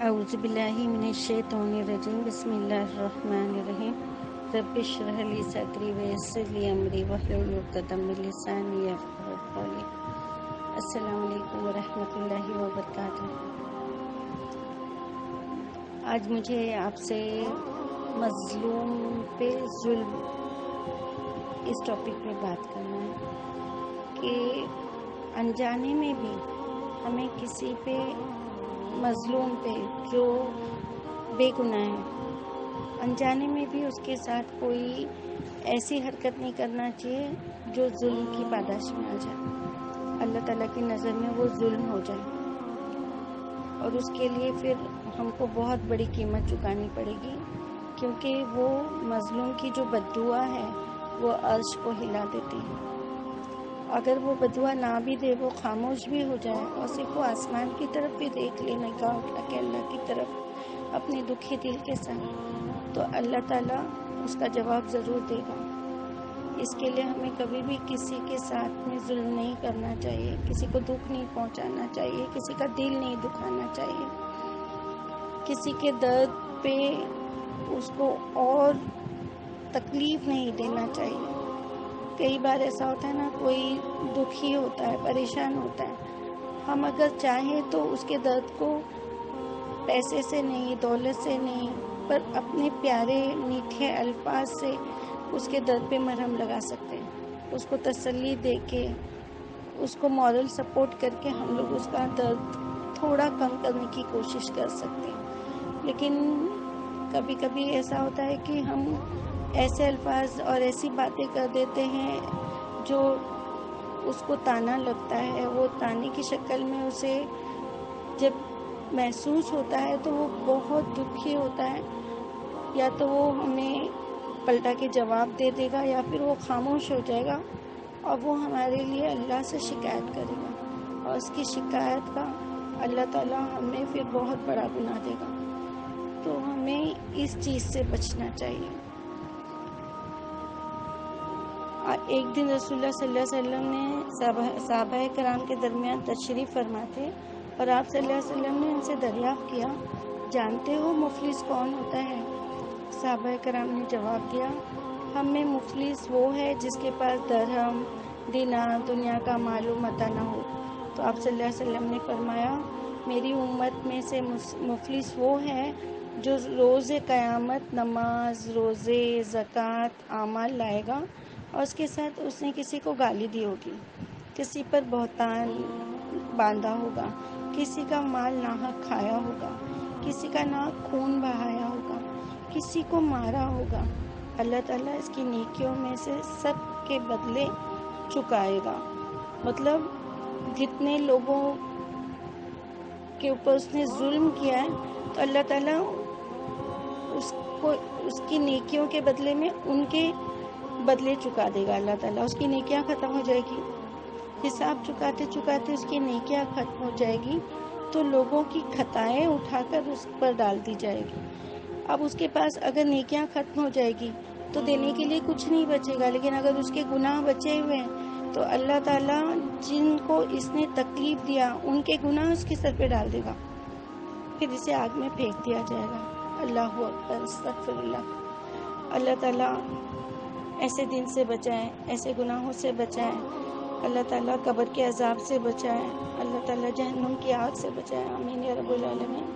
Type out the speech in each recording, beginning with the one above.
اعوذ باللہ من الشیطان الرجیم بسم اللہ الرحمن الرحیم رب اشرح لی صدری ویسر لی امری واحلل عقدۃ من لسانی یفقہوا قولی۔ السلام علیکم ورحمۃ اللہ وبرکاتہ۔ آج مجھے آپ سے مظلوم پہ ظلم اس ٹاپک پہ بات کرنا ہے کہ انجانے میں بھی ہمیں کسی پہ مظلوم پہ جو بے گناہ ہے انجانے میں بھی اس کے ساتھ کوئی ایسی حرکت نہیں کرنا چاہیے جو ظلم کی پاداش میں آ جائے، اللہ تعالیٰ کی نظر میں وہ ظلم ہو جائے، اور اس کے لیے پھر ہم کو بہت بڑی قیمت چکانی پڑے گی، کیونکہ وہ مظلوم کی جو بد دعا ہے وہ عرش کو ہلا دیتی ہے۔ اگر وہ بدعا نہ بھی دے، وہ خاموش بھی ہو جائے اور صرف وہ آسمان کی طرف بھی دیکھ لے، نگاہ اٹھا کے اللہ کی طرف اپنے دکھی دل کے ساتھ، تو اللہ تعالیٰ اس کا جواب ضرور دے گا۔ اس کے لیے ہمیں کبھی بھی کسی کے ساتھ میں ظلم نہیں کرنا چاہیے، کسی کو دکھ نہیں پہنچانا چاہیے، کسی کا دل نہیں دکھانا چاہیے، کسی کے درد پہ اس کو اور تکلیف نہیں دینا چاہیے۔ کئی بار ایسا ہوتا ہے نا، کوئی دکھی ہوتا ہے، پریشان ہوتا ہے، ہم اگر چاہیں تو اس کے درد کو پیسے سے نہیں، دولت سے نہیں، پر اپنے پیارے میٹھے الفاظ سے اس کے درد پہ مرہم لگا سکتے ہیں، اس کو تسلی دے کے، اس کو مورل سپورٹ کر کے ہم لوگ اس کا درد تھوڑا کم کرنے کی کوشش کر سکتے ہیں۔ لیکن کبھی کبھی ایسا ہوتا ہے کہ ہم ایسے الفاظ اور ایسی باتیں کر دیتے ہیں جو اس کو تانا لگتا ہے، وہ تانے کی شکل میں اسے جب محسوس ہوتا ہے تو وہ بہت دکھی ہوتا ہے، یا تو وہ ہمیں پلٹا کے جواب دے دے گا یا پھر وہ خاموش ہو جائے گا اور وہ ہمارے لیے اللہ سے شکایت کرے گا، اور اس کی شکایت کا اللہ تعالیٰ ہمیں پھر بہت بڑا گناہ دے گا۔ تو ہمیں اس چیز سے بچنا چاہیے۔ ایک دن رسول اللہ صلی اللہ علیہ وسلم نے صحابہ کرام کے درمیان تشریف فرما تھے، اور آپ صلی اللہ علیہ وسلم نے ان سے دریافت کیا، جانتے ہو مفلس کون ہوتا ہے؟ صحابہ کرام نے جواب دیا، ہم میں مفلس وہ ہے جس کے پاس درہم، دینار، دنیا کا مال و متاع نہ ہو۔ تو آپ صلی اللہ علیہ وسلم نے فرمایا، میری امت میں سے مفلس وہ ہے جو روز قیامت نماز، روزے، زکوٰۃ، اعمال لائے گا، اور اس کے ساتھ اس نے کسی کو گالی دی ہوگی، کسی پر بہتان باندھا ہوگا، کسی کا مال ناحق کھایا ہوگا، کسی کا ناحق خون بہایا ہوگا، کسی کو مارا ہوگا۔ اللہ تعالیٰ اس کی نیکیوں میں سے سب کے بدلے چکائے گا۔ مطلب جتنے لوگوں کے اوپر اس نے ظلم کیا ہے تو اللہ تعالیٰ اس کی نیکیوں کے بدلے میں ان کے بدلے چکا دے گا۔ اللہ تعالیٰ اس کی نیکیاں ختم ہو جائے گی، حساب چکاتے چکاتے اس کی نیکیاں ختم ہو جائے گی، تو لوگوں کی خطائیں اٹھا کر اس پر ڈال دی جائے گی۔ اب اس کے پاس اگر نیکیاں ختم ہو جائے گی تو دینے کے لیے کچھ نہیں بچے گا، لیکن اگر اس کے گناہ بچے ہوئے ہیں تو اللہ تعالیٰ جن کو اس نے تکلیف دیا ان کے گناہ اس کے سر پہ ڈال دے گا، پھر اسے آگ میں پھینک دیا جائے گا۔ اللہ اکبر، استغفر اللہ۔ اللہ تعالیٰ ایسے دن سے بچائیں، ایسے گناہوں سے بچائیں، اللہ تعالیٰ قبر کے عذاب سے بچائیں، اللہ تعالیٰ جہنم کی آگ سے بچائیں، آمین یا رب العالمین۔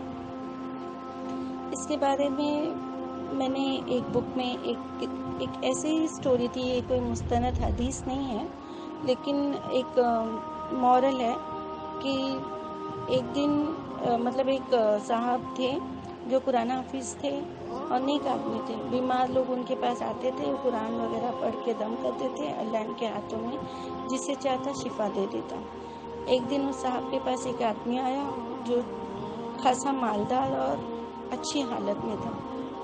اس کے بارے میں نے ایک بک میں ایک ایسی سٹوری تھی، یہ کوئی مستند حدیث نہیں ہے، لیکن ایک مورل ہے کہ ایک دن مطلب ایک صاحب تھے جو قرآن حافظ تھے اور نیک آدمی تھے، بیمار لوگ ان کے پاس آتے تھے، وہ قرآن وغیرہ پڑھ کے دم کرتے تھے، اللہ ان کے ہاتھوں میں جسے چاہتا شفا دے دیتا۔ ایک دن اس صاحب کے پاس ایک آدمی آیا جو خاصا مالدار اور اچھی حالت میں تھا۔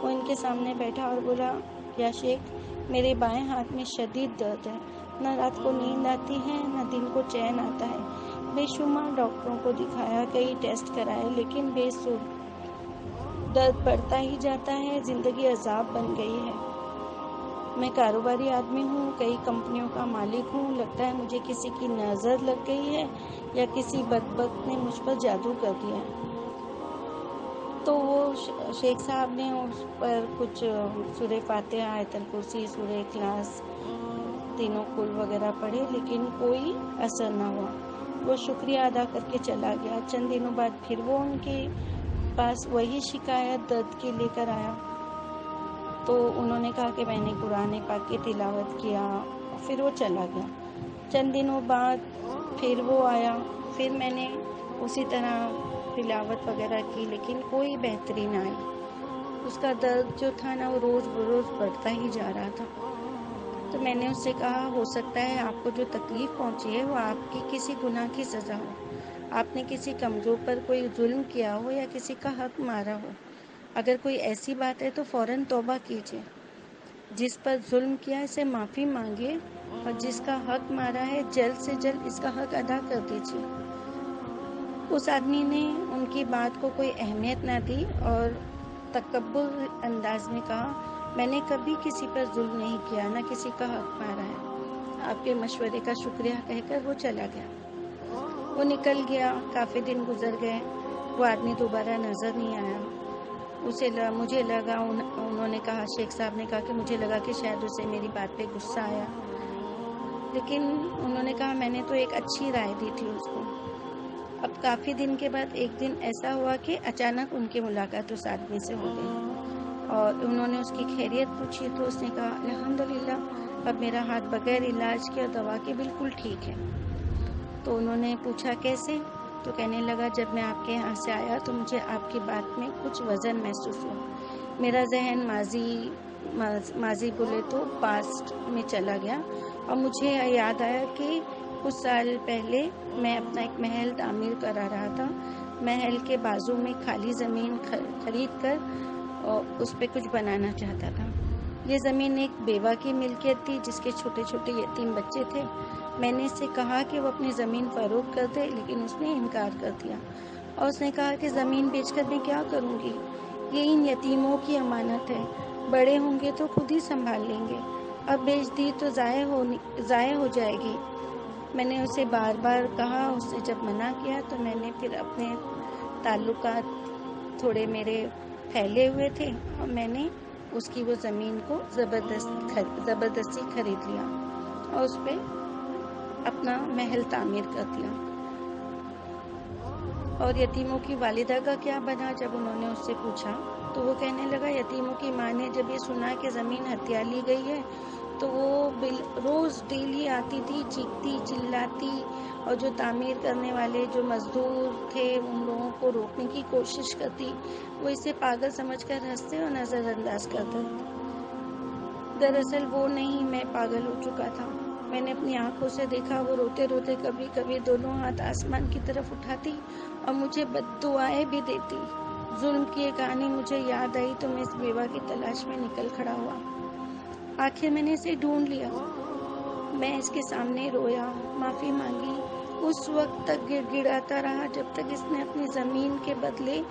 وہ ان کے سامنے بیٹھا اور بولا، یا شیخ، میرے بائیں ہاتھ میں شدید درد ہے، نہ رات کو نیند آتی ہے نہ دن کو چین آتا ہے، بے شمار ڈاکٹروں کو دکھایا، کئی ٹیسٹ کرائے، لیکن بے سود، درد بڑھتا ہی جاتا ہے، زندگی عذاب بن گئی ہے۔ میں کاروباری آدمی ہوں، کئی کمپنیوں کا مالک ہوں، لگتا ہے مجھے کسی کی نظر لگ گئی ہے یا کسی بدبخت نے مجھ پر جادو کر دیا ہے۔ تو وہ شیخ صاحب نے اس پر کچھ سورہ فاتحہ، آیت الکرسی، سورہ اخلاص، تینوں کل وغیرہ پڑھے، لیکن کوئی اثر نہ ہوا۔ وہ شکریہ ادا کر کے چلا گیا۔ چند دنوں بعد پھر وہ ان کے پاس وہی شکایت درد کی لے کر آیا، تو انہوں نے کہا کہ میں نے قرآن پاک کی تلاوت کیا، پھر وہ چلا گیا۔ چند دنوں بعد پھر وہ آیا، پھر میں نے اسی طرح تلاوت وغیرہ کی، لیکن کوئی بہتری نہ آئی۔ اس کا درد جو تھا نا وہ روز بروز بڑھتا ہی جا رہا تھا۔ تو میں نے اس سے کہا ہو سکتا ہے آپ کو جو تکلیف پہنچی ہے وہ آپ کی کسی گناہ کی سزا ہو، آپ نے کسی کمزور پر کوئی ظلم کیا ہو یا کسی کا حق مارا ہو۔ اگر کوئی ایسی بات ہے تو فوراً توبہ کیجیے، جس پر ظلم کیا اسے معافی مانگیے، اور جس کا حق مارا ہے جلد سے جلد اس کا حق ادا کر دیجیے۔ اس آدمی نے ان کی بات کو کوئی اہمیت نہ دی اور تکبر انداز میں کہا میں نے کبھی کسی پر ظلم نہیں کیا، نہ کسی کا حق مارا ہے، آپ کے مشورے کا شکریہ کہہ کر وہ چلا گیا۔ وہ نکل گیا، کافی دن گزر گئے، وہ آدمی دوبارہ نظر نہیں آیا۔ مجھے لگا انہوں نے کہا، شیخ صاحب نے کہا کہ مجھے لگا کہ شاید اسے میری بات پہ غصہ آیا، لیکن انہوں نے کہا میں نے تو ایک اچھی رائے دی تھی اس کو۔ اب کافی دن کے بعد ایک دن ایسا ہوا کہ اچانک ان کی ملاقات اس آدمی سے ہو گئی اور انہوں نے اس کی خیریت پوچھی، تو اس نے کہا الحمدللہ اب میرا ہاتھ بغیر علاج کے اور دوا کے بالکل ٹھیک ہے۔ تو انہوں نے پوچھا کیسے؟ تو کہنے لگا جب میں آپ کے یہاں سے آیا تو مجھے آپ کی بات میں کچھ وزن محسوس ہوا، میرا ذہن ماضی بولے تو پاسٹ میں چلا گیا، اور مجھے یاد آیا کہ کچھ سال پہلے میں اپنا ایک محل تعمیر کرا رہا تھا۔ محل کے بازو میں خالی زمین خرید کر اور اس پہ کچھ بنانا چاہتا تھا۔ یہ زمین ایک بیوہ کی ملکیت تھی جس کے چھوٹے چھوٹے یتیم بچے تھے۔ میں نے اس سے کہا کہ وہ اپنی زمین فروخت کر دے، لیکن اس نے انکار کر دیا، اور اس نے کہا کہ زمین بیچ کر میں کیا کروں گی، یہ ان یتیموں کی امانت ہے، بڑے ہوں گے تو خود ہی سنبھال لیں گے، اب بیچ دی تو ضائع ہو جائے گی۔ میں نے اسے بار بار کہا، اس نے جب منع کیا تو میں نے پھر اپنے تعلقات تھوڑے میرے پھیلے ہوئے تھے، اور میں نے اس کی وہ زمین کو زبردستی خرید لیا اور اس پہ اپنا محل تعمیر کر دیا۔ اور یتیموں کی والدہ کا کیا بنا؟ جب انہوں نے اس سے پوچھا تو وہ کہنے لگا یتیموں کی ماں نے جب یہ سنا کہ زمین ہتھیا لی گئی ہے تو وہ روز ڈیلی آتی تھی، چیختی چلاتی، اور جو تعمیر کرنے والے جو مزدور تھے ان لوگوں کو روکنے کی کوشش کرتی، وہ اسے پاگل سمجھ کر ہنستے اور نظر انداز کرتے۔ دراصل وہ نہیں، میں پاگل ہو چکا تھا۔ میں نے اپنی آنکھوں سے دیکھا وہ روتے روتے کبھی کبھی دونوں ہاتھ آسمان کی طرف اٹھاتی اور مجھے بد دعائیں بھی دیتی۔ ظلم کی یہ کہانی مجھے یاد آئی تو میں اس بیوہ کی تلاش میں نکل کھڑا ہوا۔ آخر میں نے اسے ڈھونڈ لیا۔ میں اس کے سامنے رویا، معافی مانگی، اس وقت تک گڑ گڑاتا رہا جب تک اس نے اپنی زمین کے بدلے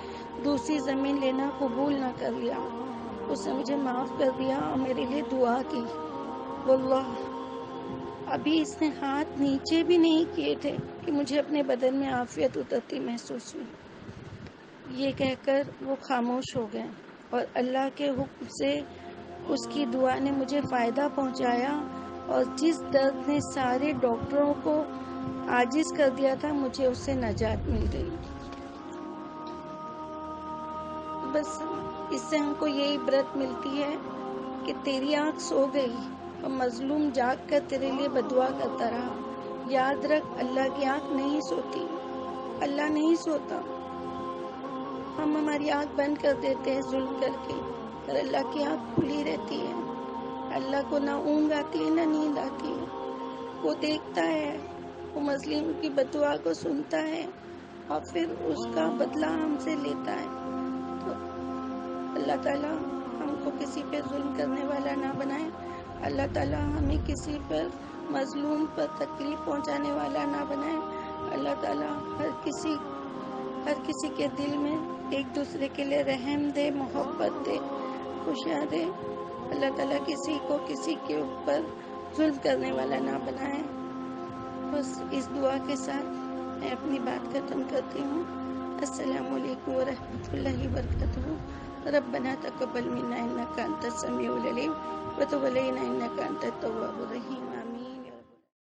دوسری زمین لینا قبول نہ کر لیا۔ اس نے مجھے معاف کر دیا اور میرے لیے دعا کی۔ واللہ ابھی اس نے ہاتھ نیچے بھی نہیں کیے تھے کہ مجھے اپنے بدن میں عافیت اترتی محسوس ہوئی۔ یہ کہہ کر وہ خاموش ہو گئے، اور اللہ کے حکم سے اس کی دعا نے مجھے فائدہ پہنچایا، اور جس درد نے سارے ڈاکٹروں کو عاجز کر دیا تھا مجھے اس سے نجات مل گئی۔ بس اس سے ہم کو یہ عبرت ملتی ہے کہ تیری آنکھ سو گئی اور مظلوم جاگ کر تیرے لیے بدعا کرتا رہا۔ یاد رکھ اللہ کی آنکھ نہیں سوتی، اللہ نہیں سوتا۔ ہم ہماری آنکھ بند کر دیتے ہیں ظلم کر کے، اور اللہ کی آنکھ کھلی رہتی ہے۔ اللہ کو نہ اونگ آتی ہے نہ نیند آتی ہے، وہ دیکھتا ہے، وہ مظلوم کی بدعا کو سنتا ہے اور پھر اس کا بدلہ ہم سے لیتا ہے۔ تو اللہ تعالیٰ ہم کو کسی پہ ظلم کرنے والا نہ بنائے، اللہ تعالیٰ ہمیں کسی پر مظلوم پر تکلیف پہنچانے والا نہ بنائے، اللہ تعالیٰ ہر کسی کے دل میں ایک دوسرے کے لیے رحم دے، محبت دے، خوشیاں دے، اللہ تعالیٰ کسی کو کسی کے اوپر ظلم کرنے والا نہ بنائے۔ بس اس دعا کے ساتھ میں اپنی بات ختم کرتی ہوں۔ السلام علیکم ورحمۃ اللہ وبرکاتہ۔ ربنا تقبل منا انک انت السمیع العلیم وتب علینا انک انت التواب الرحیم۔